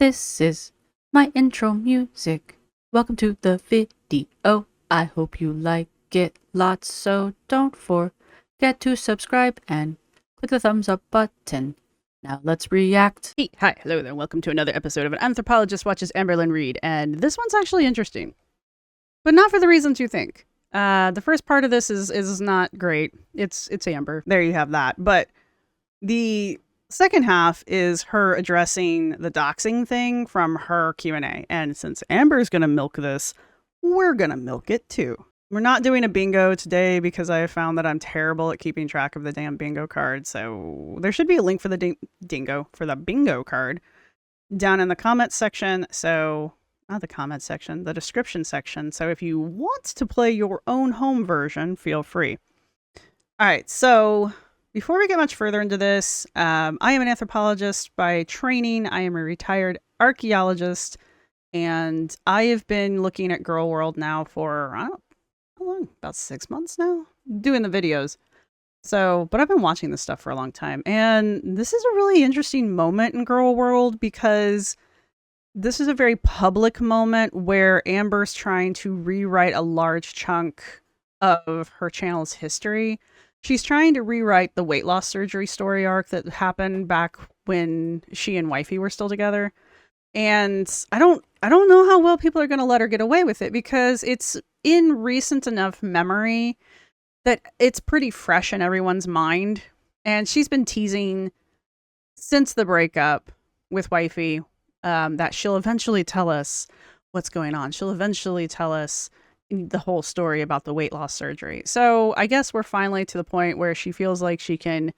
This is my intro music. Welcome to the video. I hope you like it lots, so don't forget to subscribe and click the thumbs up button. Now let's react. Hey, hi, hello there. Welcome to another episode of An Anthropologist Watches Amberlynn Reid, and this one's actually interesting, but not for the reasons you think. The first part of this is not great. It's Amber. There you have that. But the second half is her addressing the doxing thing from her Q&A. And since Amber's going to milk this, we're going to milk it too. We're not doing a bingo today because I have found that I'm terrible at keeping track of the damn bingo card. So there should be a link for the bingo card down in the comments section. So not the comment section, the description section. So if you want to play your own home version, feel free. All right. So before we get much further into this, I am an anthropologist by training. I am a retired archaeologist, and I have been looking at Girl World now for, I don't know, how long? About 6 months now, doing the videos. So, but I've been watching this stuff for a long time, and this is a really interesting moment in Girl World because this is a very public moment where Amber's trying to rewrite a large chunk of her channel's history. She's trying to rewrite the weight loss surgery story arc that happened back when she and Wifey were still together. And I don't know how well people are going to let her get away with it because it's in recent enough memory that it's pretty fresh in everyone's mind. And she's been teasing since the breakup with Wifey that she'll eventually tell us what's going on. She'll eventually tell us the whole story about the weight loss surgery. So I guess we're finally to the point where she feels like she can,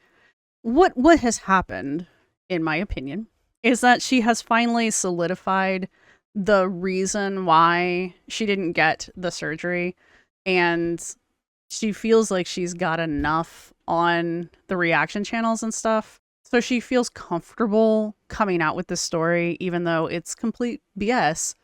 what has happened, in my opinion, is that she has finally solidified the reason why she didn't get the surgery. And she feels like she's got enough on the reaction channels and stuff. So she feels comfortable coming out with this story, even though it's complete BS.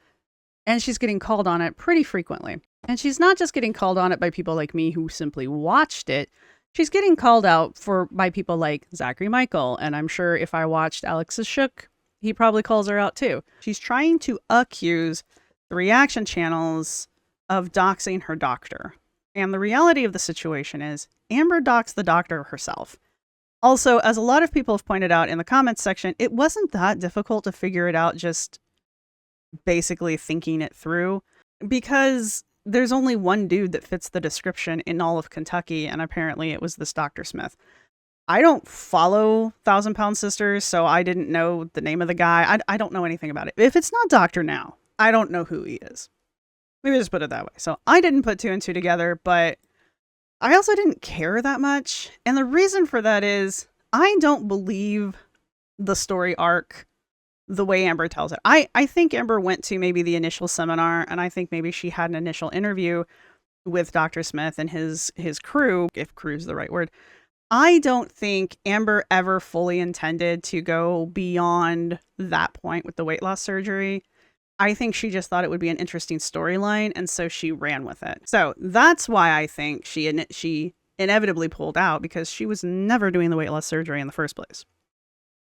And she's getting called on it pretty frequently. And she's not just getting called on it by people like me who simply watched it. She's getting called out by people like Zachary Michael. And I'm sure if I watched Alex's Shook, he probably calls her out too. She's trying to accuse the reaction channels of doxing her doctor. And the reality of the situation is Amber doxed the doctor herself. Also, as a lot of people have pointed out in the comments section, it wasn't that difficult to figure it out just basically thinking it through, because there's only one dude that fits the description in all of Kentucky, and apparently it was this Dr. Smith. I don't follow 1,000-Pound Sisters, so I didn't know the name of the guy. I don't know anything about it. If it's not Dr. Now, I don't know who he is. Maybe just put it that way. So I didn't put two and two together, but I also didn't care that much. And the reason for that is I don't believe the story arc the way Amber tells it. I think Amber went to maybe the initial seminar, and I think maybe she had an initial interview with Dr. Smith and his crew, if crew's the right word. I don't think Amber ever fully intended to go beyond that point with the weight loss surgery. I think she just thought it would be an interesting storyline, and so she ran with it. So that's why I think she inevitably pulled out, because she was never doing the weight loss surgery in the first place.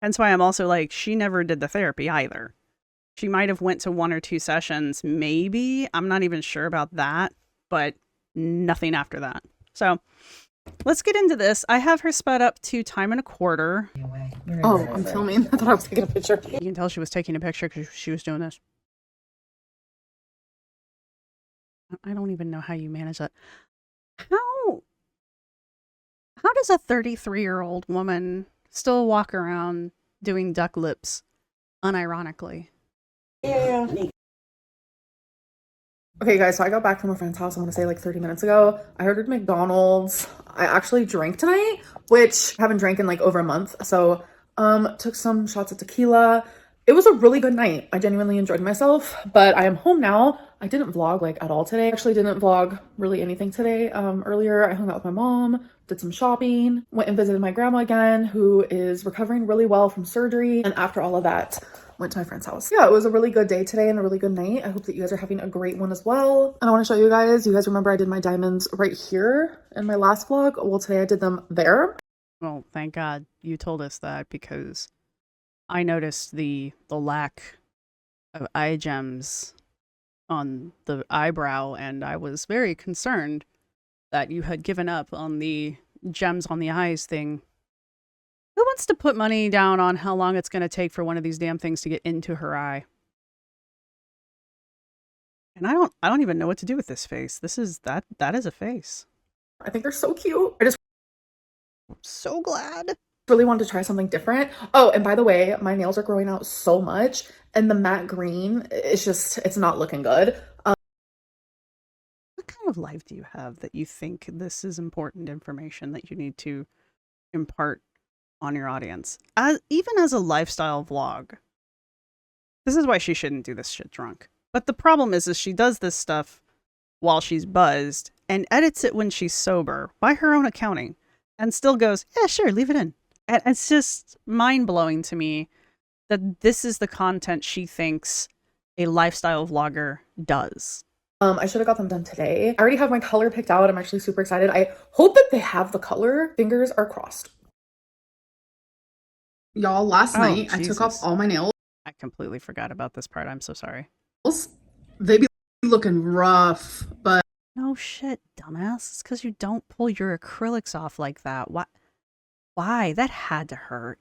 Hence why I'm also like, she never did the therapy either. She might have went to 1 or 2 sessions, maybe. I'm not even sure about that, but nothing after that. So let's get into this. I have her sped up to 1:25. Oh, I'm filming. I thought I was taking a picture. You can tell she was taking a picture because she was doing this. I don't even know how you manage that. How does a 33-year-old woman still walk around doing duck lips unironically? Yeah. Okay, guys, so I got back from a friend's house, I'm gonna say like 30 minutes ago. I ordered McDonald's. I actually drank tonight, which I haven't drank in like over a month. So took some shots of tequila. It was a really good night. I genuinely enjoyed myself, but I am home now. I didn't vlog like at all today. I actually didn't vlog really anything today. Earlier I hung out with my mom, did some shopping, went and visited my grandma again, who is recovering really well from surgery. And after all of that, went to my friend's house. Yeah, it was a really good day today and a really good night. I hope that you guys are having a great one as well. And I want to show you guys remember I did my diamonds right here in my last vlog. Well, today I did them there. Well, thank God you told us that, because I noticed the lack of eye gems on the eyebrow, and I was very concerned that you had given up on the gems on the eyes thing. Who wants to put money down on how long it's going to take for one of these damn things to get into her eye? And I don't even know what to do with this face. That is a face. I think they're so cute. I just I'm so glad. really wanted to try something different. Oh, and by the way, my nails are growing out so much, and the matte green, it's not looking good. What kind of life do you have that you think this is important information that you need to impart on your audience? Even as a lifestyle vlog. This is why she shouldn't do this shit drunk. But the problem is she does this stuff while she's buzzed and edits it when she's sober by her own accounting and still goes, yeah, sure, leave it in. And it's just mind-blowing to me that this is the content she thinks a lifestyle vlogger does. I should have got them done today. I already have my color picked out. I'm actually super excited. I hope that they have the color. Fingers are crossed. Y'all, last night I took off all my nails. I completely forgot about this part. I'm so sorry. They be looking rough, but no shit, dumbass. It's because you don't pull your acrylics off like that. Why? That had to hurt.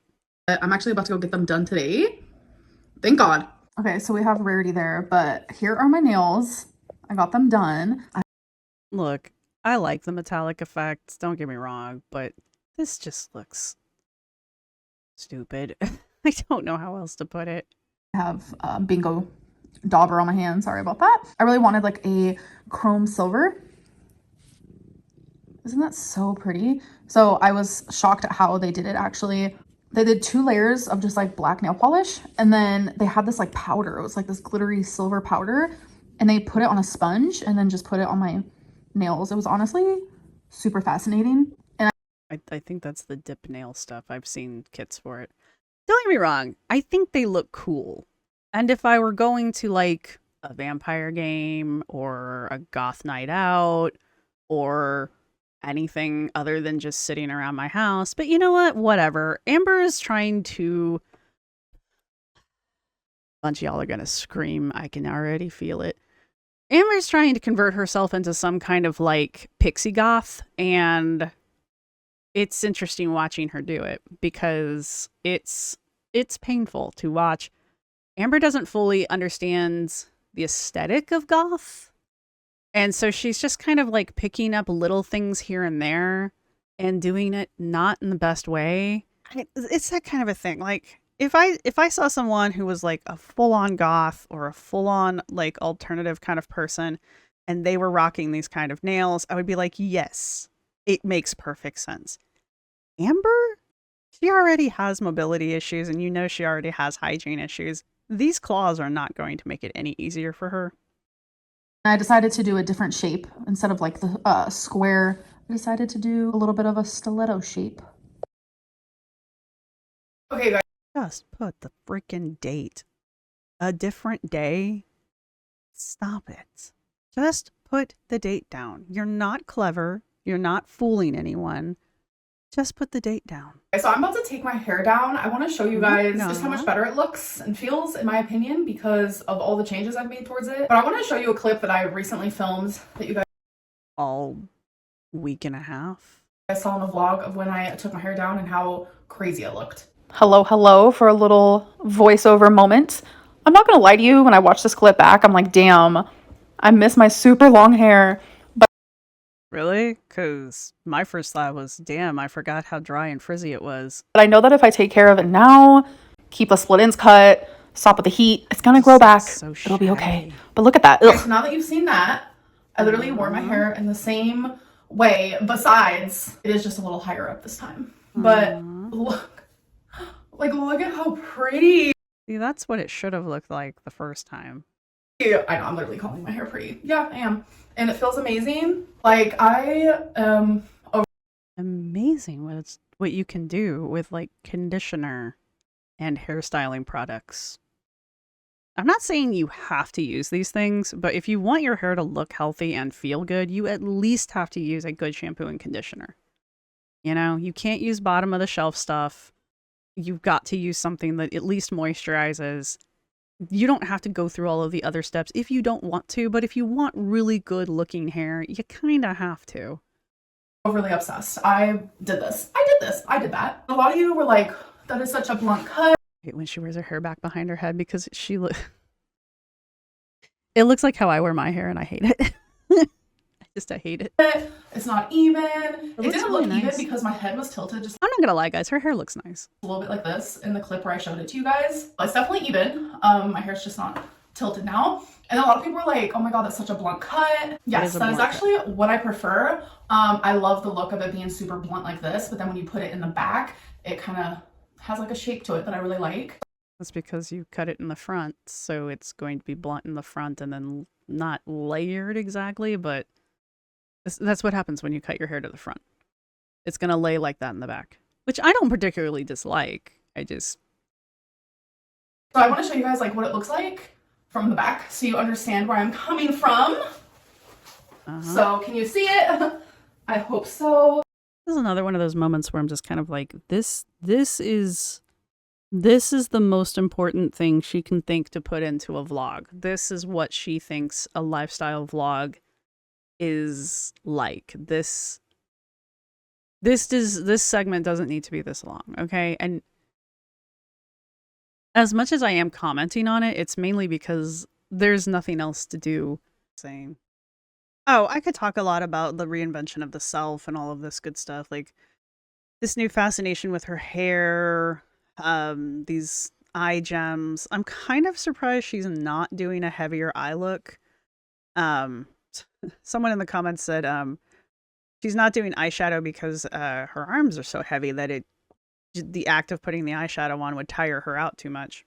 I'm actually about to go get them done today. Thank God. Okay, so we have Rarity there, but here are my nails. I got them done. Look, I like the metallic effects, don't get me wrong, but this just looks stupid. I don't know how else to put it. I have bingo dauber on my hand. Sorry about that. I really wanted like a chrome silver. Isn't that so pretty? So I was shocked at how they did it actually. They did 2 layers of just like black nail polish, and then they had this like powder. It was like this glittery silver powder, and they put it on a sponge and then just put it on my nails. It was honestly super fascinating. And I think that's the dip nail stuff. I've seen kits for it. Don't get me wrong, I think they look cool. And if I were going to like a vampire game or a goth night out or anything other than just sitting around my house, but you know what? Whatever. Amber is trying to... A bunch of y'all are gonna scream. I can already feel it. Amber's trying to convert herself into some kind of like pixie goth, and it's interesting watching her do it because it's painful to watch. Amber doesn't fully understand the aesthetic of goth, and so she's just kind of like picking up little things here and there and doing it not in the best way. It's that kind of a thing. Like if I saw someone who was like a full-on goth or a full-on like alternative kind of person and they were rocking these kind of nails, I would be like, yes, it makes perfect sense. Amber, she already has mobility issues, and you know she already has hygiene issues. These claws are not going to make it any easier for her. I decided to do a different shape. Instead of like the square, I decided to do a little bit of a stiletto shape. Okay, guys. Just put the freaking date. A different day? Stop it. Just put the date down. You're not clever. You're not fooling anyone. Just put the date down. So I'm about to take my hair down. I want to show you guys just how much better it looks and feels, in my opinion, because of all the changes I've made towards it. But I want to show you a clip that I recently filmed that you guys all week and a half. I saw in a vlog of when I took my hair down and how crazy it looked. Hello for a little voiceover moment. I'm not gonna lie to you, when I watched this clip back, I'm like, damn, I miss my super long hair. Really? Because my first thought was, damn, I forgot how dry and frizzy it was. But I know that if I take care of it now, keep the split ends cut, stop with the heat, it's gonna grow back. So it'll be okay. But look at that. Okay, so now that you've seen that, I literally wore my hair in the same way, besides it is just a little higher up this time. But look at how pretty. See, that's what it should have looked like the first time. I know, I'm literally calling my hair pretty. Yeah, I am. And it feels amazing. Like, I am amazing what you can do with like conditioner and hairstyling products. I'm not saying you have to use these things, but if you want your hair to look healthy and feel good, you at least have to use a good shampoo and conditioner. You know, you can't use bottom of the shelf stuff. You've got to use something that at least moisturizes You don't have to go through all of the other steps if you don't want to, but if you want really good looking hair, you kind of have to. Overly obsessed. I did this. I did that. A lot of you were like, that is such a blunt cut. I hate when she wears her hair back behind her head because it looks like how I wear my hair and I hate it. I hate it. It's not even. It didn't really look nice. even because my head was tilted just I'm not gonna lie, guys. Her hair looks nice. a little bit like this in the clip where I showed it to you guys. It's definitely even. My hair's just not tilted now. And a lot of people were like, oh my god, that's such a blunt cut. Yes, that is actually what I prefer. I love the look of it being super blunt like this, but then when you put it in the back, it kind of has like a shape to it that I really like. That's because you cut it in the front, so it's going to be blunt in the front and then not layered exactly, but that's what happens when you cut your hair to the front. It's going to lay like that in the back, which I don't particularly dislike. So I want to show you guys like what it looks like from the back so you understand where I'm coming from. So can you see it? I hope so. This is another one of those moments where I'm just kind of like, this is the most important thing she can think to put into a vlog. This is what she thinks a lifestyle vlog is like. This segment doesn't need to be this long, okay? And as much as I am commenting on it, it's mainly because there's nothing else to do. Saying, oh, I could talk a lot about the reinvention of the self and all of this good stuff, like this new fascination with her hair, these eye gems. I'm kind of surprised she's not doing a heavier eye look. Someone in the comments said she's not doing eyeshadow because her arms are so heavy that the act of putting the eyeshadow on would tire her out too much.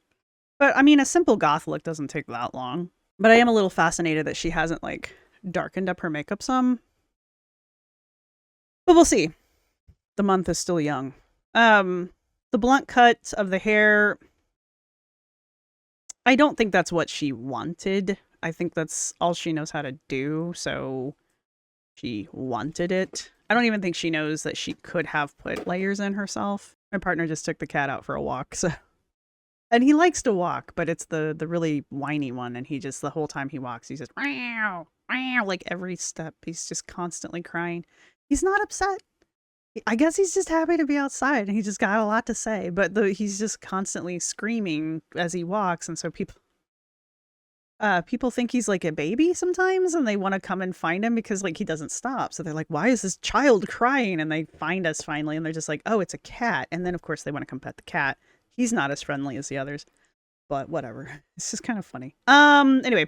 But I mean, a simple goth look doesn't take that long. But I am a little fascinated that she hasn't like darkened up her makeup some. But we'll see. The month is still young. The blunt cut of the hair, I don't think that's what she wanted. I think that's all she knows how to do, so she wanted it. I don't even think she knows that she could have put layers in herself. My partner just took the cat out for a walk, so... And he likes to walk, but it's the really whiny one, and he just, the whole time he walks, he's just, meow, meow, like every step, he's just constantly crying. He's not upset. I guess he's just happy to be outside, and he just got a lot to say, but he's just constantly screaming as he walks, and so people think he's like a baby sometimes, and they want to come and find him because like he doesn't stop. So they're like, why is this child crying? And they find us finally, and they're just like, oh, it's a cat. And then of course they want to come pet the cat. He's not as friendly as the others, but whatever. It's just kind of funny. Anyway.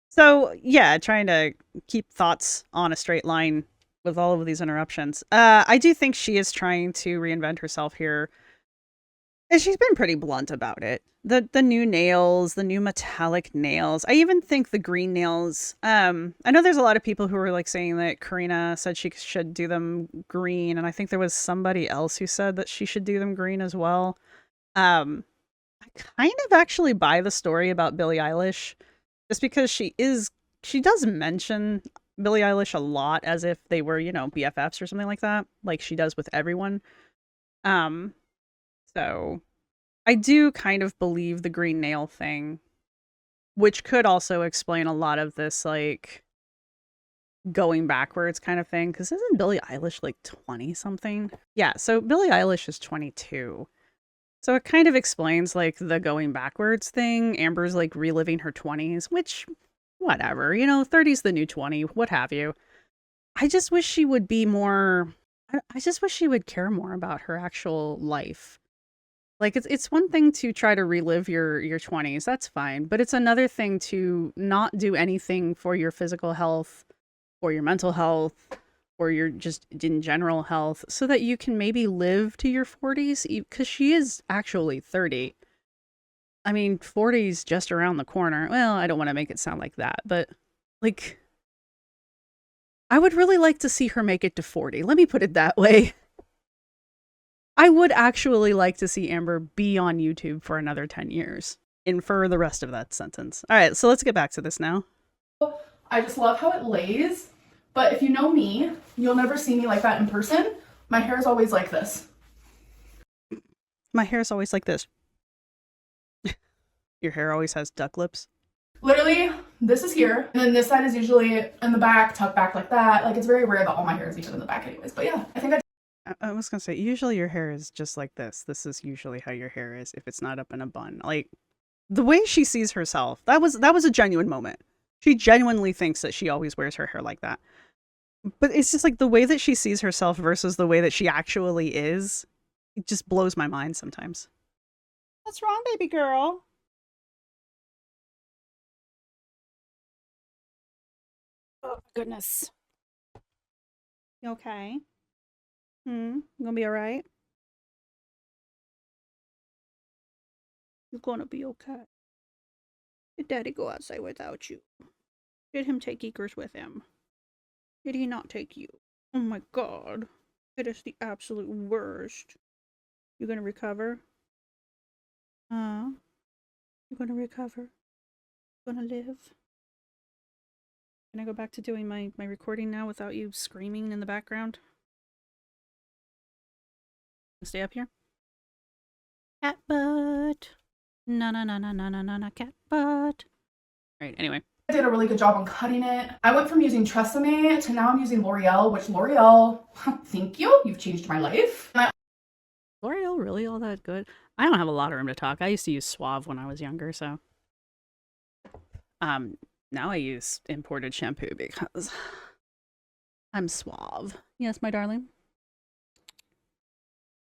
So yeah, trying to keep thoughts on a straight line with all of these interruptions. I do think she is trying to reinvent herself here. And she's been pretty blunt about it. The new nails, the new metallic nails. I even think the green nails. I know there's a lot of people who are like saying that Karina said she should do them green, and I think there was somebody else who said that she should do them green as well. I kind of actually buy the story about Billie Eilish, just because she does mention Billie Eilish a lot as if they were, you know, BFFs or something like that, like she does with everyone. So I do kind of believe the green nail thing, which could also explain a lot of this, like, going backwards kind of thing. Because isn't Billie Eilish, like, 20-something? Yeah, so Billie Eilish is 22. So it kind of explains, like, the going backwards thing. Amber's, like, reliving her 20s, which, whatever. You know, 30's the new 20, what have you. I just wish she would be more... I just wish she would care more about her actual life. Like, it's one thing to try to relive your 20s, that's fine. But it's another thing to not do anything for your physical health, or your mental health, or your just in general health, so that you can maybe live to your 40s, because she is actually 30. I mean, 40's just around the corner. Well, I don't want to make it sound like that, but, like, I would really like to see her make it to 40. Let me put it that way. I would actually like to see Amber be on YouTube for another 10 years. Infer the rest of that sentence. All right, so let's get back to this now. I just love how it lays, but if you know me, you'll never see me like that in person. My hair is always like this. My hair is always like this. Your hair always has duck lips. Literally, this is here, and then this side is usually in the back, tucked back like that. Like, it's very rare that all my hair is even in the back anyways. But yeah, I think I was gonna say, usually your hair is just like this. This is usually how your hair is if it's not up in a bun. Like, the way she sees herself, that was a genuine moment. She genuinely thinks that she always wears her hair like that. But it's just like the way that she sees herself versus the way that she actually is. It just blows my mind sometimes. What's wrong, baby girl? Oh, goodness. You okay? You gonna be alright? You're gonna be okay. Did Daddy go outside without you? Did him take Eekers with him? Did he not take you? Oh my god. It is the absolute worst. You gonna recover? You gonna recover? You gonna live? Can I go back to doing my recording now without you screaming in the background? Stay up here? Cat butt. No, no, no, no, no, no, no, no, cat butt. Alright, anyway. I did a really good job on cutting it. I went from using Tresemme to now I'm using L'Oreal, which L'Oreal, thank you. You've changed my life. L'Oreal really all that good? I don't have a lot of room to talk. I used to use Suave when I was younger, so. Now I use imported shampoo because I'm suave. Yes, my darling.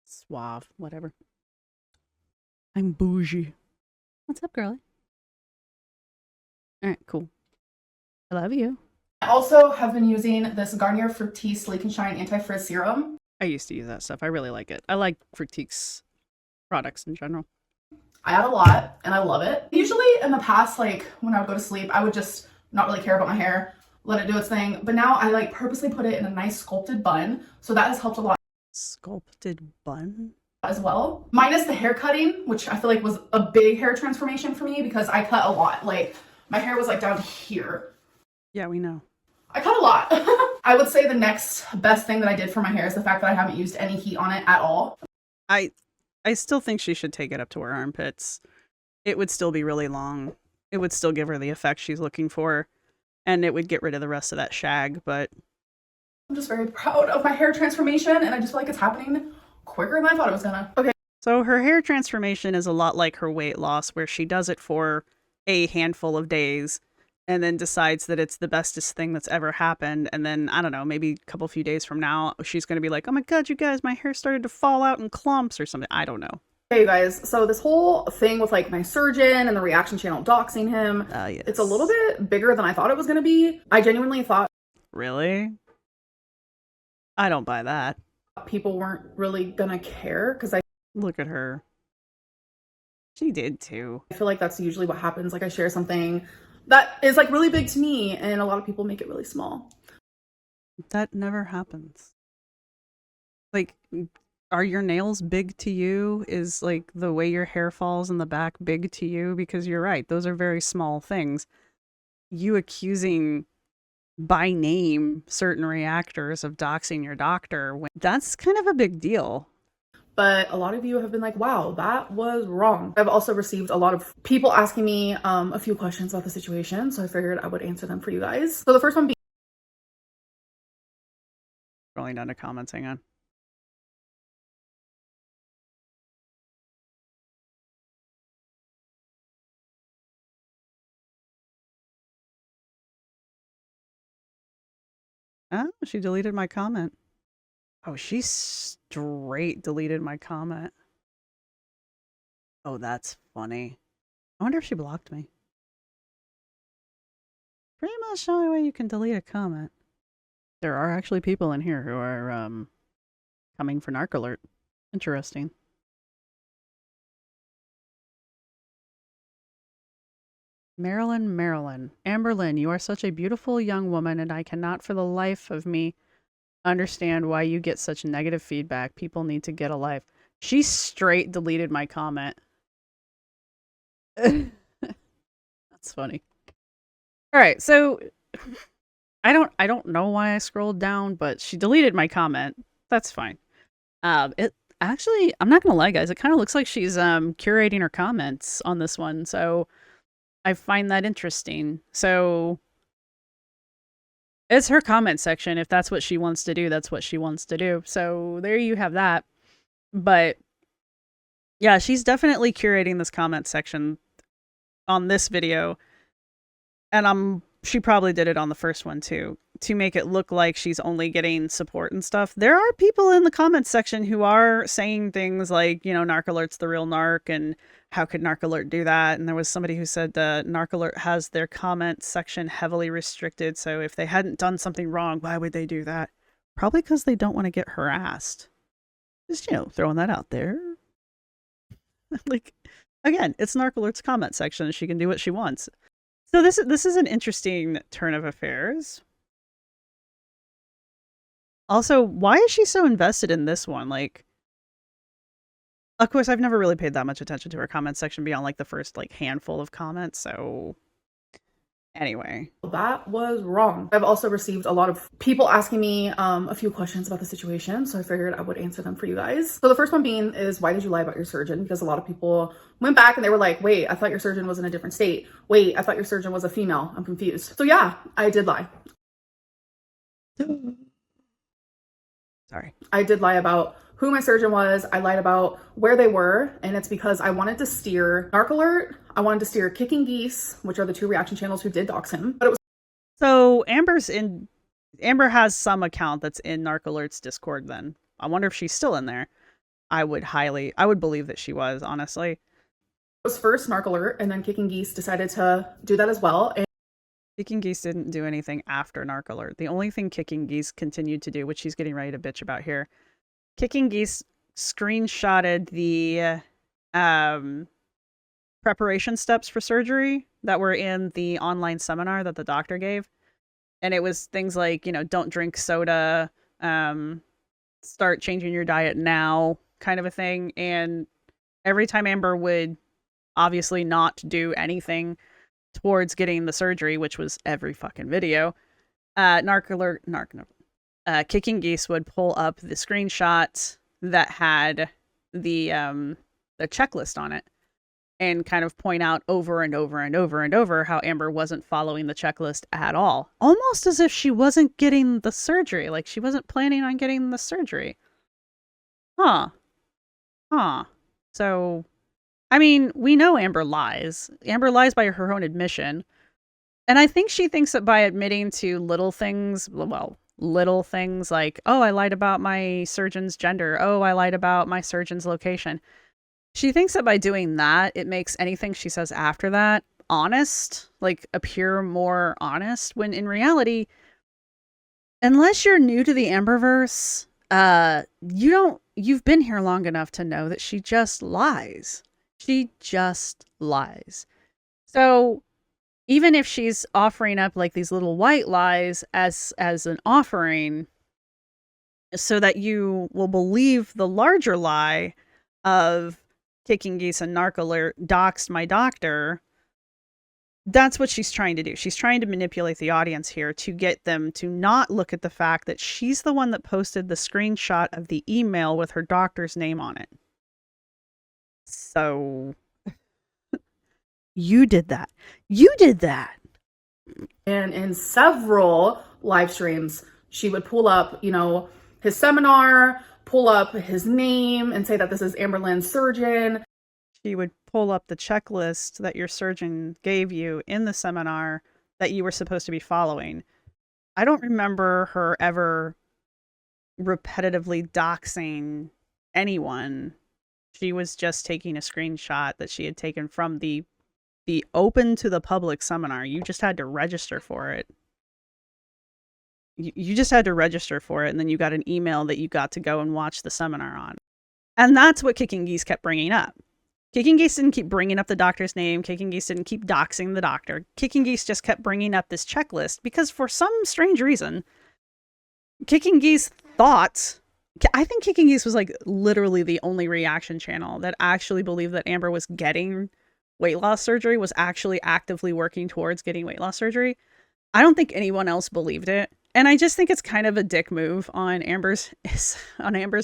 Suave, whatever. I'm bougie. What's up, girlie? Alright, cool. I love you. I also have been using this Garnier Fructis Sleek and Shine Anti-Frizz Serum. I used to use that stuff. I really like it. I like Fructique's products in general. I add a lot and I love it. Usually in the past, like when I would go to sleep, I would just not really care about my hair, let it do its thing. But now I like purposely put it in a nice sculpted bun. So that has helped a lot. Sculpted bun? As well. Minus the hair cutting, which I feel like was a big hair transformation for me because I cut a lot. Like my hair was like down here. Yeah, we know. I cut a lot. I would say the next best thing that I did for my hair is the fact that I haven't used any heat on it at all. I still think she should take it up to her armpits. It would still be really long. It would still give her the effect she's looking for. And it would get rid of the rest of that shag, but... I'm just very proud of my hair transformation, and I just feel like it's happening quicker than I thought it was gonna. Okay. So her hair transformation is a lot like her weight loss, where she does it for a handful of days, and then decides that it's the bestest thing that's ever happened. And then, I don't know, maybe a couple few days from now, she's going to be like, oh my god, you guys, my hair started to fall out in clumps or something. I don't know. Hey, you guys. So this whole thing with, like, my surgeon and the reaction channel doxing him, Yes. it's a little bit bigger than I thought it was going to be. I genuinely thought Really? I don't buy that. people weren't really going to care because I Look at her. She did too. feel like that's usually what happens. Like, I share something that is, like, really big to me, and a lot of people make it really small. That never happens. Like, are your nails big to you? Is, like, the way your hair falls in the back big to you? Because you're right, those are very small things. You accusing by name certain reactors of doxing your doctor, that's kind of a big deal. But a lot of you have been like, wow, that was wrong. I've also received a lot of people asking me a few questions about the situation, so I figured I would answer them for you guys. So the first one being, Scrolling down to comments, hang on. Oh, she deleted my comment. Oh, she straight deleted my comment. Oh, that's funny. I wonder if she blocked me. Pretty much the only way you can delete a comment. There are actually people in here who are coming for Narc Alert. Interesting. Marilyn. Amberlynn, you are such a beautiful young woman, and I cannot for the life of me understand why you get such negative feedback. People need to get a life. She straight deleted my comment. That's funny. All right, so I don't know why I scrolled down, but she deleted my comment. That's fine. actually, I'm not gonna lie, guys. It kind of looks like she's curating her comments on this one, so I find that interesting. So it's her comment section. If that's what she wants to do, that's what she wants to do. So there you have that. But yeah, she's definitely curating this comment section on this video, and she probably did it on the first one too, to make it look like she's only getting support and stuff. There are people in the comments section who are saying things like, you know, Narc Alert's the real narc, and how could Narc Alert do that? And there was somebody who said Narc Alert has their comment section heavily restricted, so if they hadn't done something wrong, why would they do that? Probably because they don't want to get harassed. Just, you know, throwing that out there. Like, again, it's Narc Alert's comment section, and she can do what she wants. So this is an interesting turn of affairs. Also, why is she so invested in this one? Like, of course, I've never really paid that much attention to her comment section beyond like the first like handful of comments. So anyway, that was wrong. I've also received a lot of people asking me a few questions about the situation, so I figured I would answer them for you guys. So the first one being is, why did you lie about your surgeon? Because a lot of people went back and they were like, wait, I thought your surgeon was in a different state. Wait, I thought your surgeon was a female. I'm confused. So yeah, I did lie. Sorry. I did lie about who my surgeon was. I lied about where they were, and it's because I wanted to steer Narc Alert. I wanted to steer Kicking Geese, which are the two reaction channels who did dox him. But it was so Amber has some account that's in Narc Alert's Discord then. I wonder if she's still in there. I would believe that she was, honestly. It was first Narc Alert, and then Kicking Geese decided to do that as well. And Kicking Geese didn't do anything after Narc Alert. The only thing Kicking Geese continued to do, which she's getting ready to bitch about here, Kicking Geese screenshotted the preparation steps for surgery that were in the online seminar that the doctor gave. And it was things like, you know, don't drink soda, start changing your diet now, kind of a thing. And every time Amber would obviously not do anything towards getting the surgery, which was every fucking video, Kicking Geese would pull up the screenshot that had the checklist on it and kind of point out over and over and over and over how Amber wasn't following the checklist at all. Almost as if she wasn't getting the surgery, like she wasn't planning on getting the surgery. Huh. So, I mean, we know Amber lies. Amber lies by her own admission. And I think she thinks that by admitting to little things like, oh, I lied about my surgeon's gender. Oh, I lied about my surgeon's location. She thinks that by doing that, it makes anything she says after that honest, like appear more honest, when in reality, unless you're new to the Amberverse, you've been here long enough to know that she just lies. She just lies. So even if she's offering up like these little white lies as an offering so that you will believe the larger lie of Kicking Geese and Narc Alert doxed my doctor, that's what she's trying to do. She's trying to manipulate the audience here to get them to not look at the fact that she's the one that posted the screenshot of the email with her doctor's name on it. So you did that. You did that. And in several live streams, she would pull up, you know, his seminar, pull up his name and say that this is Amberlynn's surgeon. She would pull up the checklist that your surgeon gave you in the seminar that you were supposed to be following. I don't remember her ever repetitively doxing anyone. She was just taking a screenshot that she had taken from the open to the public seminar. You just had to register for it. You just had to register for it, and then you got an email that you got to go and watch the seminar on. And that's what Kicking Geese kept bringing up. Kicking Geese didn't keep bringing up the doctor's name. Kicking Geese didn't keep doxing the doctor. Kicking Geese just kept bringing up this checklist because for some strange reason, Kicking Geese thought... I think Kicking Geese was like literally the only reaction channel that actually believed that Amber was getting weight loss surgery, was actually actively working towards getting weight loss surgery. I don't think anyone else believed it. And I just think it's kind of a dick move on Amber's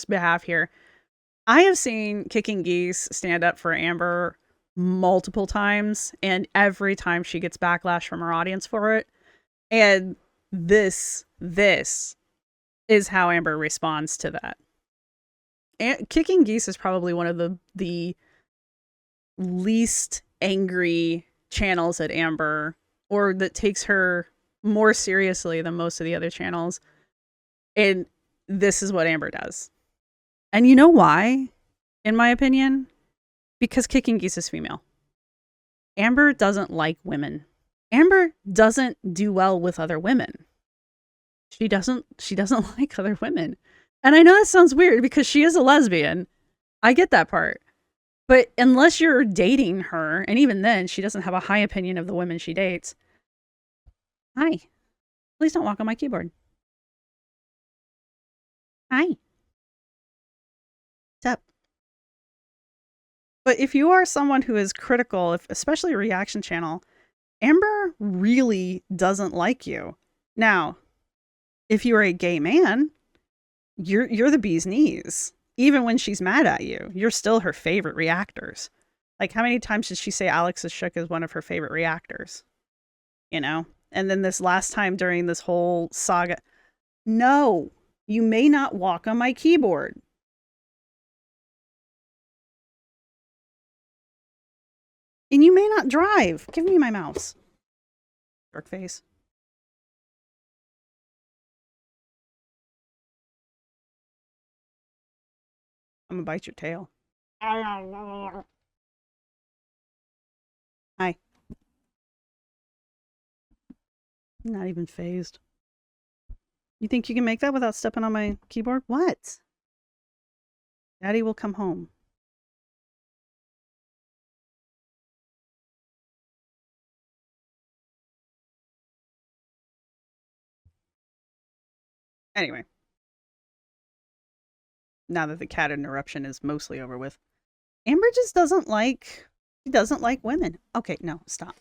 behalf here I have seen Kicking Geese stand up for Amber multiple times, and every time she gets backlash from her audience for it. And this is how Amber responds to that. And Kicking Geese is probably one of the least angry channels at Amber, or that takes her more seriously than most of the other channels. And this is what Amber does. And you know why, in my opinion? Because Kicking Geese is female. Amber doesn't like women. Amber doesn't do well with other women. She doesn't like other women. And I know that sounds weird because she is a lesbian. I get that part. But unless you're dating her, and even then, she doesn't have a high opinion of the women she dates. Hi. Please don't walk on my keyboard. Hi. What's up? But if you are someone who is critical, especially a reaction channel, Amber really doesn't like you. Now, if you're a gay man, you're the bee's knees. Even when she's mad at you, you're still her favorite reactors. Like, how many times did she say Alex is Shook is one of her favorite reactors? You know? And then this last time during this whole saga, no, you may not walk on my keyboard. And you may not drive. Give me my mouse. Dark face. I'm gonna bite your tail. Hi. Not even phased. You think you can make that without stepping on my keyboard? What? Daddy will come home. Anyway. Now that the cat interruption is mostly over with. Amber just doesn't like women. Okay, no, stop.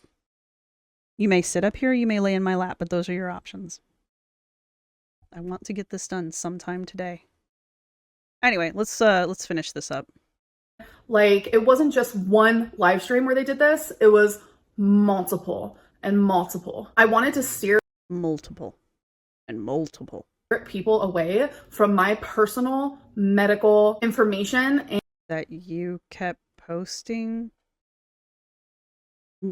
You may sit up here, you may lay in my lap, but those are your options. I want to get this done sometime today. Anyway, let's finish this up. Like, it wasn't just one live stream where they did this, it was multiple and multiple. I wanted to steer multiple and multiple people away from my personal medical information and that you kept posting.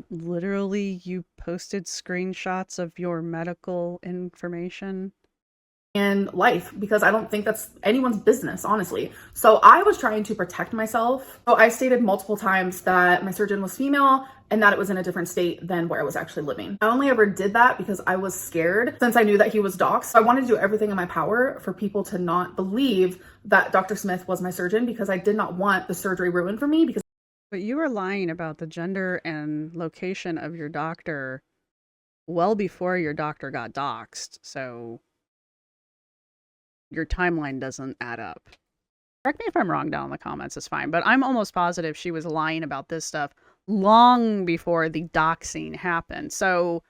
Literally, you posted screenshots of your medical information and life, because I don't think that's anyone's business, honestly. So I was trying to protect myself. So I stated multiple times that my surgeon was female and that it was in a different state than where I was actually living. I only ever did that because I was scared, since I knew that he was doxxed. So I wanted to do everything in my power for people to not believe that Dr. Smith was my surgeon, because I did not want the surgery ruined for me. But you were lying about the gender and location of your doctor well before your doctor got doxxed, so your timeline doesn't add up. Correct me if I'm wrong down in the comments, it's fine. But I'm almost positive she was lying about this stuff long before the doxing happened. So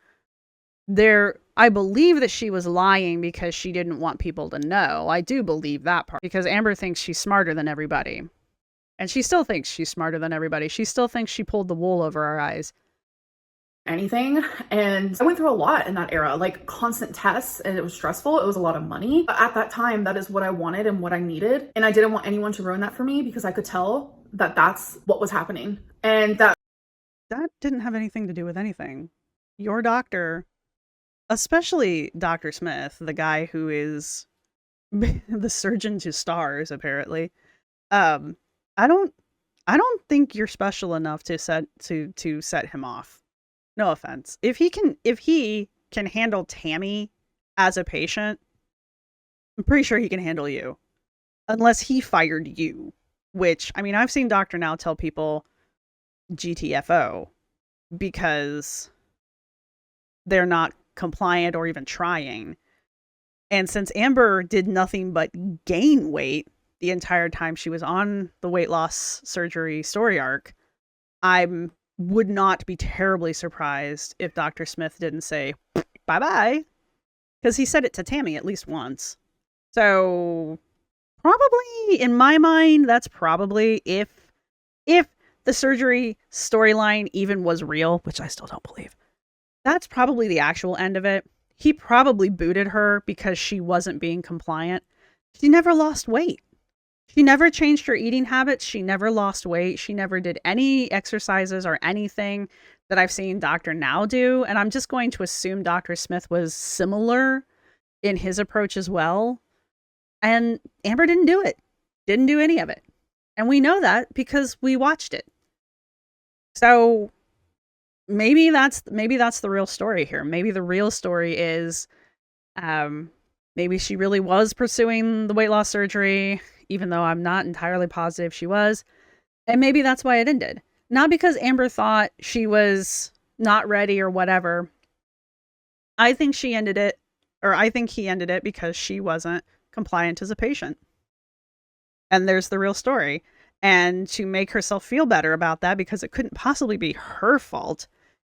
I believe that she was lying because she didn't want people to know. I do believe that part. Because Amber thinks she's smarter than everybody. And she still thinks she's smarter than everybody. She still thinks she pulled the wool over our eyes. Anything. And I went through a lot in that era, like constant tests, and it was stressful. It was a lot of money. But at that time, that is what I wanted and what I needed. And I didn't want anyone to ruin that for me, because I could tell that that's what was happening. And that didn't have anything to do with anything. Your doctor, especially Dr. Smith, the guy who is the surgeon to stars, apparently. I don't think you're special enough to set him off. No offense. If he can handle Tammy as a patient, I'm pretty sure he can handle you. Unless he fired you. Which, I mean, I've seen Dr. Now tell people GTFO because they're not compliant or even trying. And since Amber did nothing but gain weight the entire time she was on the weight loss surgery story arc, I would not be terribly surprised if Dr. Smith didn't say bye-bye, because he said it to Tammy at least once. So probably, in my mind, that's probably if the surgery storyline even was real, which I still don't believe, that's probably the actual end of it. He probably booted her because she wasn't being compliant. She never lost weight. She never changed her eating habits. She never lost weight. She never did any exercises or anything that I've seen Dr. Now do. And I'm just going to assume Dr. Smith was similar in his approach as well. And Amber didn't do it. Didn't do any of it. And we know that because we watched it. So maybe that's the real story here. Maybe the real story is maybe she really was pursuing the weight loss surgery, even though I'm not entirely positive she was. And maybe that's why it ended. Not because Amber thought she was not ready or whatever. I think she ended it, or I think he ended it because she wasn't compliant as a patient. And there's the real story. And to make herself feel better about that, because it couldn't possibly be her fault,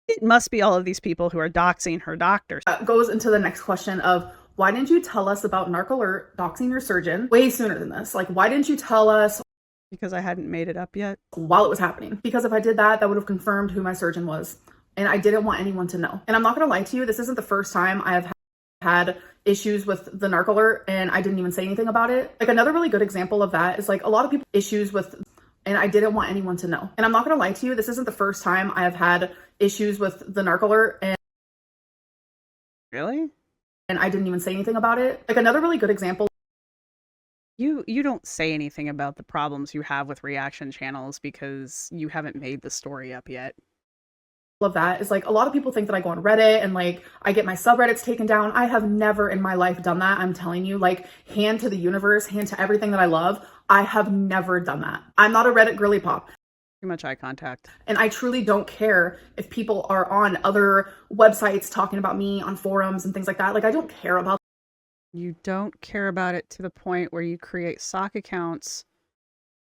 it must be all of these people who are doxing her doctors. Goes into the next question of, why didn't you tell us about Narcolert doxing your surgeon way sooner than this? Like, why didn't you tell us? Because I hadn't made it up yet. While it was happening. Because if I did that, that would have confirmed who my surgeon was. And I didn't want anyone to know. And I'm not going to lie to you, this isn't the first time I have had issues with the Narcolert and I didn't even say anything about it. Like, another really good example of that is, like, a lot of people issues with, and I didn't want anyone to know. And I'm not going to lie to you, this isn't the first time I have had issues with the Narcolert and Really? And I didn't even say anything about it. Like, another really good example. You don't say anything about the problems you have with reaction channels because you haven't made the story up yet. Of that is, like, a lot of people think that I go on Reddit and, like, I get my subreddits taken down. I have never in my life done that. I'm telling you, like, hand to the universe, hand to everything that I love. I have never done that. I'm not a Reddit girly pop. Too much eye contact. And I truly don't care if people are on other websites talking about me on forums and things like that. Like, I don't care about. You don't care about it to the point where you create sock accounts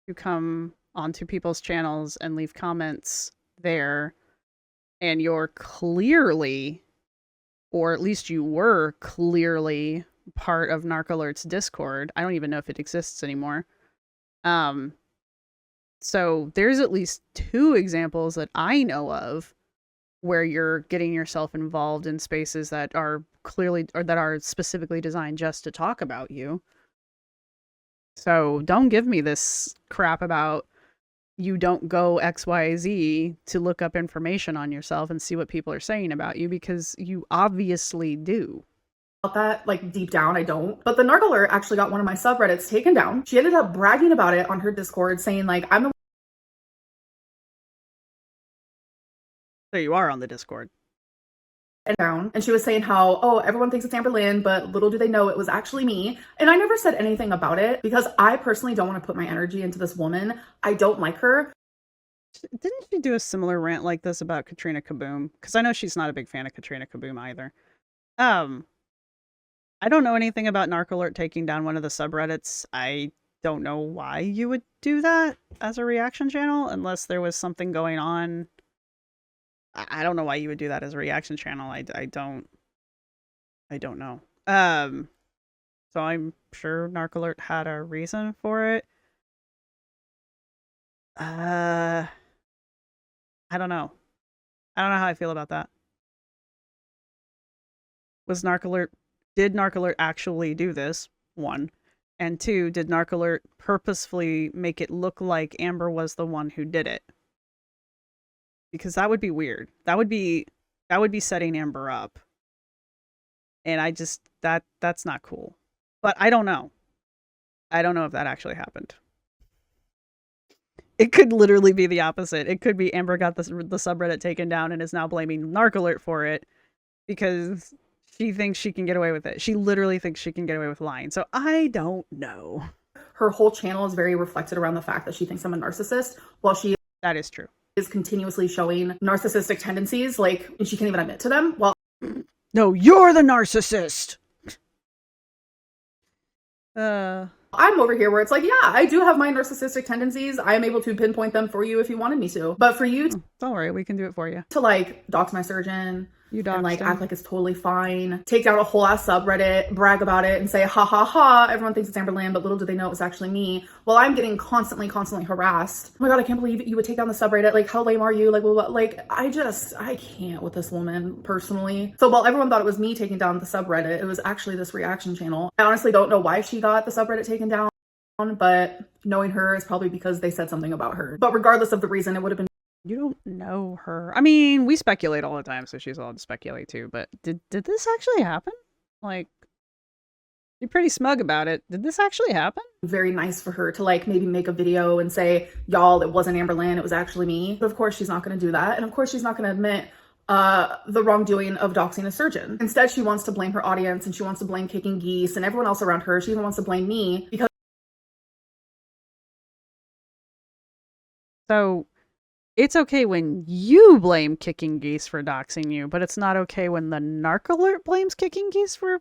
to come onto people's channels and leave comments there. And you're clearly, or at least you were clearly, part of Narcolert's Discord. I don't even know if it exists anymore. So there's at least 2 examples that I know of where you're getting yourself involved in spaces that are clearly, or that are specifically designed just to talk about you. So don't give me this crap about you don't go XYZ to look up information on yourself and see what people are saying about you, because you obviously do. That, like, deep down I don't. But the Narcolert actually got one of my subreddits taken down. She ended up bragging about it on her Discord, saying, like, I'm the. So you are on the Discord. Down, and she was saying how, oh, everyone thinks it's Amberlynn, but little do they know it was actually me. And I never said anything about it because I personally don't want to put my energy into this woman. I don't like her. Didn't she do a similar rant like this about Katrina Kaboom? Because I know she's not a big fan of Katrina Kaboom either. I don't know anything about Narcolert taking down one of the subreddits. I don't know why you would do that as a reaction channel unless there was something going on. I don't know why you would do that as a reaction channel. I don't know. So I'm sure Narcolert had a reason for it. I don't know. I don't know how I feel about that. Did Narcolert actually do this? 1. And 2, did Narcolert purposefully make it look like Amber was the one who did it? Because that would be weird. That would be setting Amber up. And I just, that's not cool. But I don't know. I don't know if that actually happened. It could literally be the opposite. It could be Amber got the subreddit taken down and is now blaming Narcolert for it because she thinks she can get away with it. She literally thinks she can get away with lying. So I don't know. Her whole channel is very reflected around the fact that she thinks I'm a narcissist, while she That is true. is continuously showing narcissistic tendencies, like, and she can't even admit to them. Well, no, you're the narcissist. I'm over here where it's like, yeah, I do have my narcissistic tendencies. I am able to pinpoint them for you if you wanted me to. But for you Don't worry, we can do it for you. to, like, dox my surgeon, You and like doxed act him? like it's totally fine. Take down a whole ass subreddit, brag about it, and say, ha ha ha, everyone thinks it's Amberlynn, but little do they know it was actually me. Well, I'm getting constantly harassed. Oh my god, I can't believe you would take down the subreddit. Like, how lame are you? Like, well, like, I can't with this woman personally. So while everyone thought it was me taking down the subreddit, it was actually this reaction channel. I honestly don't know why she got the subreddit taken down, but knowing her is probably because they said something about her. But regardless of the reason, it would have been. You don't know her. I mean, we speculate all the time, so she's allowed to speculate too. But did this actually happen? Like, you're pretty smug about it. Did this actually happen? Very nice for her to like maybe make a video and say, y'all, it wasn't Amberlynn, it was actually me. But of course she's not going to do that, and of course she's not going to admit the wrongdoing of doxing a surgeon. Instead, she wants to blame her audience, and she wants to blame Kicking Geese and everyone else around her. She even wants to blame me because. So it's okay when you blame Kicking Geese for doxing you, but it's not okay when the narc alert blames Kicking Geese for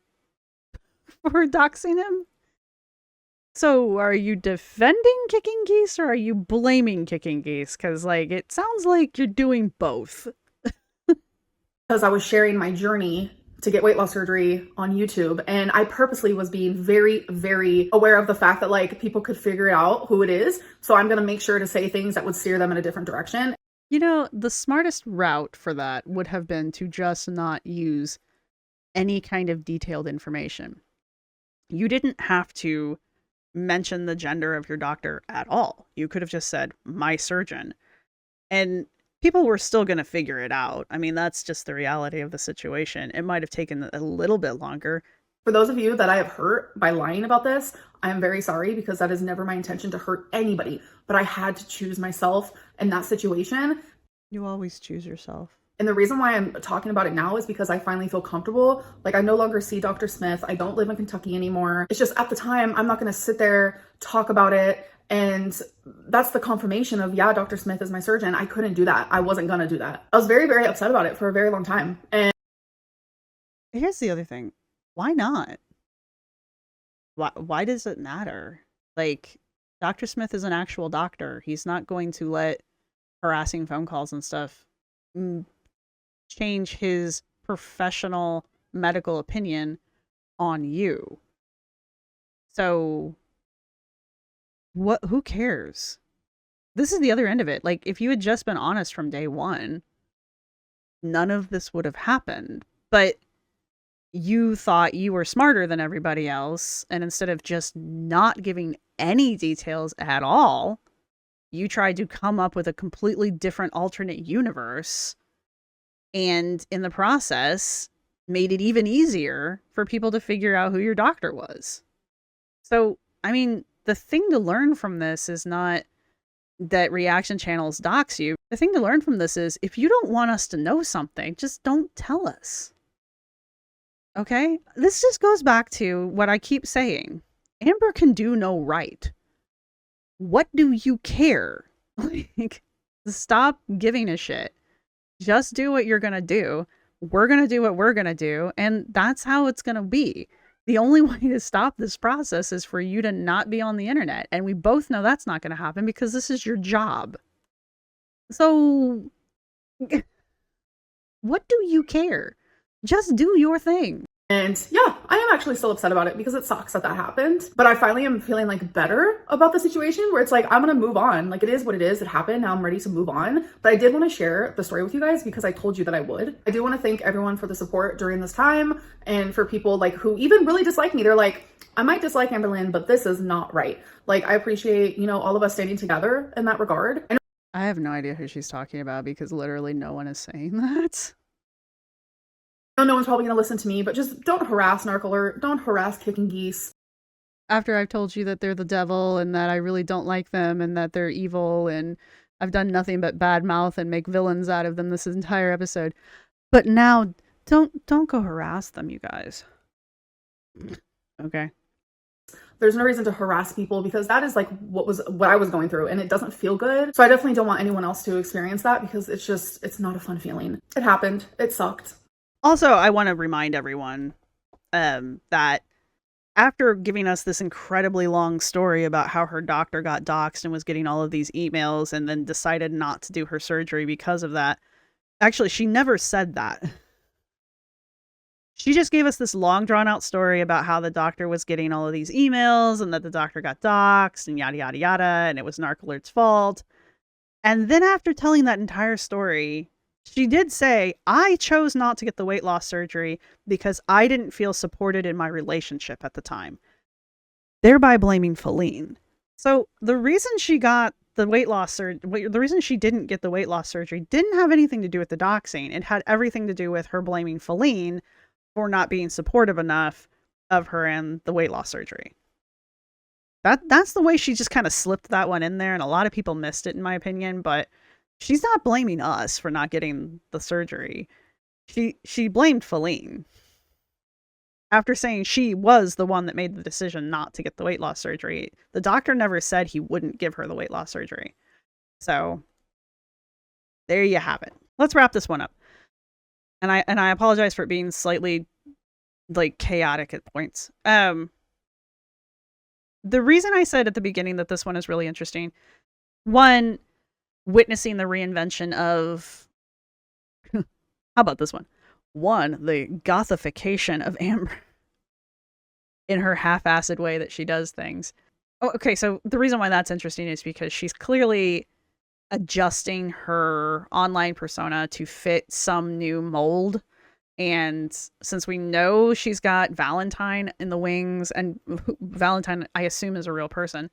doxing him? So are you defending Kicking Geese or are you blaming Kicking Geese? Because like it sounds like you're doing both. Because I was sharing my journey to get weight loss surgery on YouTube, and I purposely was being very, very aware of the fact that like people could figure out who it is. So I'm gonna make sure to say things that would steer them in a different direction. You know, the smartest route for that would have been to just not use any kind of detailed information. You didn't have to mention the gender of your doctor at all. You could have just said, my surgeon. And people were still going to figure it out. I mean, that's just the reality of the situation. It might have taken a little bit longer. For those of you that I have hurt by lying about this, I am very sorry because that is never my intention to hurt anybody. But I had to choose myself in that situation. You always choose yourself. And the reason why I'm talking about it now is because I finally feel comfortable. Like, I no longer see Dr. Smith. I don't live in Kentucky anymore. It's just at the time, I'm not going to sit there, talk about it. And that's the confirmation of, yeah, Dr. Smith is my surgeon. I couldn't do that. I wasn't going to do that. I was very, very upset about it for a very long time. And here's the other thing. Why not? Why does it matter? Like, Dr. Smith is an actual doctor. He's not going to let harassing phone calls and stuff change his professional medical opinion on you. So who cares? This is the other end of it. Like, if you had just been honest from day one, none of this would have happened. But you thought you were smarter than everybody else, and instead of just not giving any details at all, you tried to come up with a completely different alternate universe, and in the process made it even easier for people to figure out who your doctor was. So, I mean, the thing to learn from this is not that reaction channels dox you. The thing to learn from this is, if you don't want us to know something, just don't tell us. Okay? This just goes back to what I keep saying. Amber can do no right. What do you care? Like, stop giving a shit. Just do what you're gonna do. We're gonna do what we're gonna do, and that's how it's gonna be. The only way to stop this process is for you to not be on the internet, and we both know that's not gonna happen because this is your job. So, what do you care? Just do your thing. And yeah, I am actually still upset about it because it sucks that happened. But I finally am feeling like better about the situation, where it's like, I'm gonna move on. Like, it is what it is. It happened. Now I'm ready to move on. But I did want to share the story with you guys because I told you that I would. I do want to thank everyone for the support during this time, and for people like who even really dislike me. They're like, I might dislike Amberlynn, but this is not right. Like, I appreciate, you know, all of us standing together in that regard. I have no idea who she's talking about because literally no one is saying that. No one's probably going to listen to me, but just don't harass Narc Alert. Don't harass Kicking Geese. After I've told you that they're the devil and that I really don't like them and that they're evil and I've done nothing but bad mouth and make villains out of them this entire episode. But now, don't go harass them, you guys. Okay? There's no reason to harass people because that is like what I was going through, and it doesn't feel good. So I definitely don't want anyone else to experience that because it's not a fun feeling. It happened. It sucked. Also, I want to remind everyone that after giving us this incredibly long story about how her doctor got doxxed and was getting all of these emails and then decided not to do her surgery because of that, actually, she never said that. She just gave us this long drawn out story about how the doctor was getting all of these emails and that the doctor got doxxed and yada, yada, yada. And it was Narc-Alert's fault. And then after telling that entire story, she did say, I chose not to get the weight loss surgery because I didn't feel supported in my relationship at the time, thereby blaming Feline. So the reason she got the weight loss surgery, the reason she didn't get the weight loss surgery didn't have anything to do with the doxing. It had everything to do with her blaming Feline for not being supportive enough of her and the weight loss surgery. That's the way she just kind of slipped that one in there, and a lot of people missed it, in my opinion, but she's not blaming us for not getting the surgery. She blamed Feline. After saying she was the one that made the decision not to get the weight loss surgery, the doctor never said he wouldn't give her the weight loss surgery. So, there you have it. Let's wrap this one up. And I apologize for it being slightly, like, chaotic at points. The reason I said at the beginning that this one is really interesting, one, witnessing the reinvention of... how about this one? One, the gothification of Amber in her half-assed way that she does things. Oh, okay, so the reason why that's interesting is because she's clearly adjusting her online persona to fit some new mold. And since we know she's got Valentine in the wings, and Valentine, I assume, is a real person,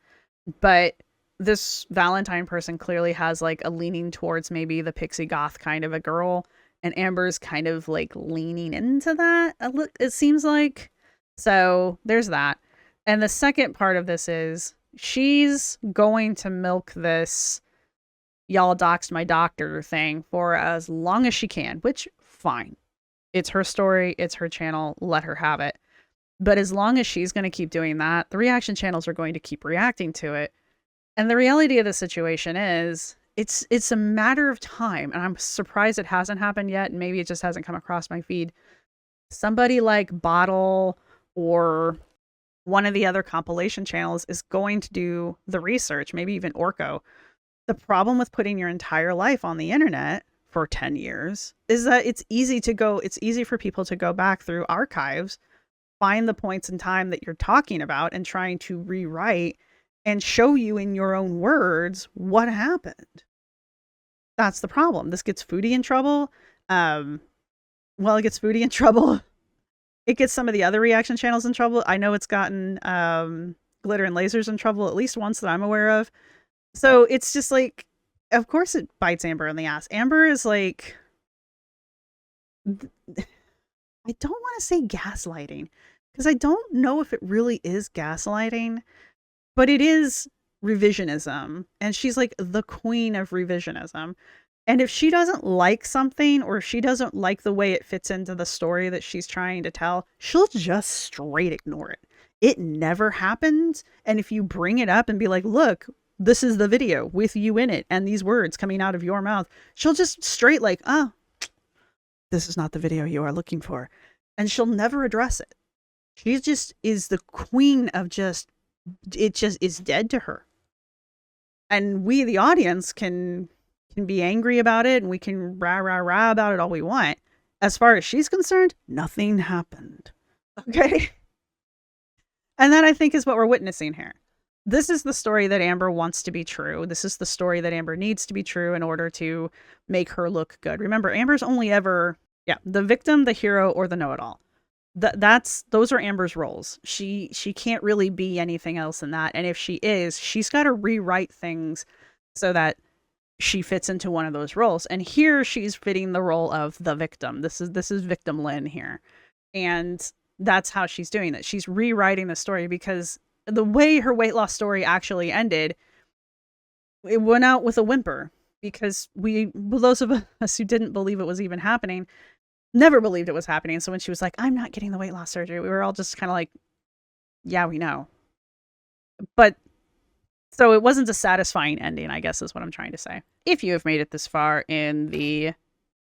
but this Valentine person clearly has like a leaning towards maybe the pixie goth kind of a girl, and Amber's kind of like leaning into that, it seems like. So there's that. And the second part of this is she's going to milk this y'all doxed my doctor thing for as long as she can, which, fine. It's her story, it's her channel, let her have it. But as long as she's going to keep doing that, the reaction channels are going to keep reacting to it. And the reality of the situation is, it's a matter of time, and I'm surprised it hasn't happened yet, and maybe it just hasn't come across my feed. Somebody like Bottle or one of the other compilation channels is going to do the research, maybe even Orko. The problem with putting your entire life on the internet for 10 years is that it's easy for people to go back through archives, find the points in time that you're talking about and trying to rewrite and show you in your own words what happened. That's the problem. This gets Foodie in trouble. It gets Foodie in trouble. It gets some of the other reaction channels in trouble. I know it's gotten Glitter and Lasers in trouble at least once that I'm aware of. So it's just like, of course it bites Amber in the ass. Amber is like, I don't want to say gaslighting, because I don't know if it really is gaslighting, but it is revisionism. And she's like the queen of revisionism. And if she doesn't like something, or if she doesn't like the way it fits into the story that she's trying to tell, she'll just straight ignore it. It never happened. And if you bring it up and be like, look, this is the video with you in it and these words coming out of your mouth, she'll just straight like, oh, this is not the video you are looking for. And she'll never address it. She just is the queen of it just is dead to her. And we, the audience, can be angry about it, and we can rah about it all we want. As far as she's concerned, nothing happened. Okay? And that, I think, is what we're witnessing here. This is the story that Amber wants to be true. This is the story that Amber needs to be true in order to make her look good. Remember, Amber's only ever, the victim, the hero, or the know-it-all. Those are Amber's roles. She can't really be anything else than that. And if she is, she's got to rewrite things so that she fits into one of those roles. And here she's fitting the role of the victim. This is victim Lynn here. And that's how she's doing it. She's rewriting the story, because the way her weight loss story actually ended, it went out with a whimper, because those of us who didn't believe it was even happening, never believed it was happening. So when she was like, I'm not getting the weight loss surgery, we were all just kind of like, yeah, we know. But so it wasn't a satisfying ending, I guess is what I'm trying to say. If you have made it this far in the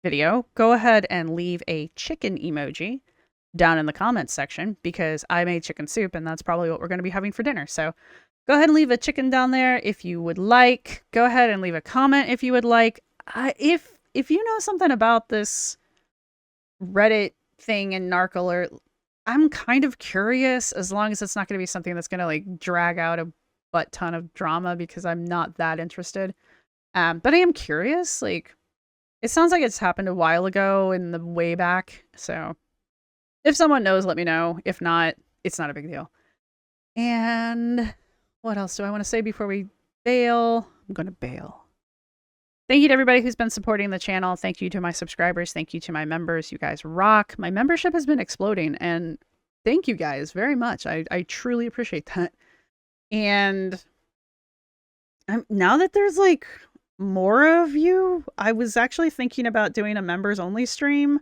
video, go ahead and leave a chicken emoji down in the comments section, because I made chicken soup and that's probably what we're going to be having for dinner. So go ahead and leave a chicken down there if you would like. Go ahead and leave a comment if you would like. If you know something about this Reddit thing in Narc, I'm kind of curious, as long as it's not going to be something that's going to like drag out a butt ton of drama, because I'm not that interested. But I am curious. Like, it sounds like it's happened a while ago in the way back. So if someone knows, let me know. If not, it's not a big deal. And what else do I want to say before we bail? I'm going to bail. Thank you to everybody who's been supporting the channel. Thank you to my subscribers. Thank you to my members. You guys rock. My membership has been exploding, and thank you guys very much. I truly appreciate that. And now that there's like more of you, I was actually thinking about doing a members only stream.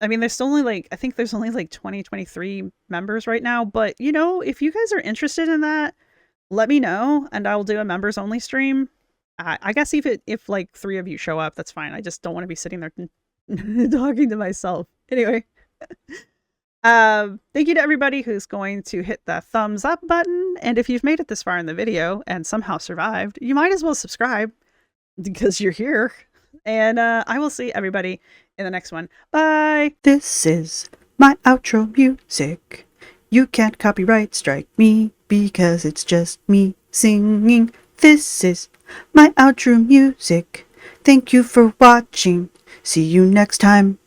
I mean, there's still only like, I think there's only like 23 members right now, but you know, if you guys are interested in that, let me know and I'll do a members only stream. I guess if like 3 of you show up, that's fine. I just don't want to be sitting there talking to myself. Anyway, thank you to everybody who's going to hit the thumbs up button. And if you've made it this far in the video and somehow survived, you might as well subscribe because you're here. And I will see everybody in the next one. Bye. This is my outro music. You can't copyright strike me because it's just me singing. This is my outro music. Thank you for watching. See you next time.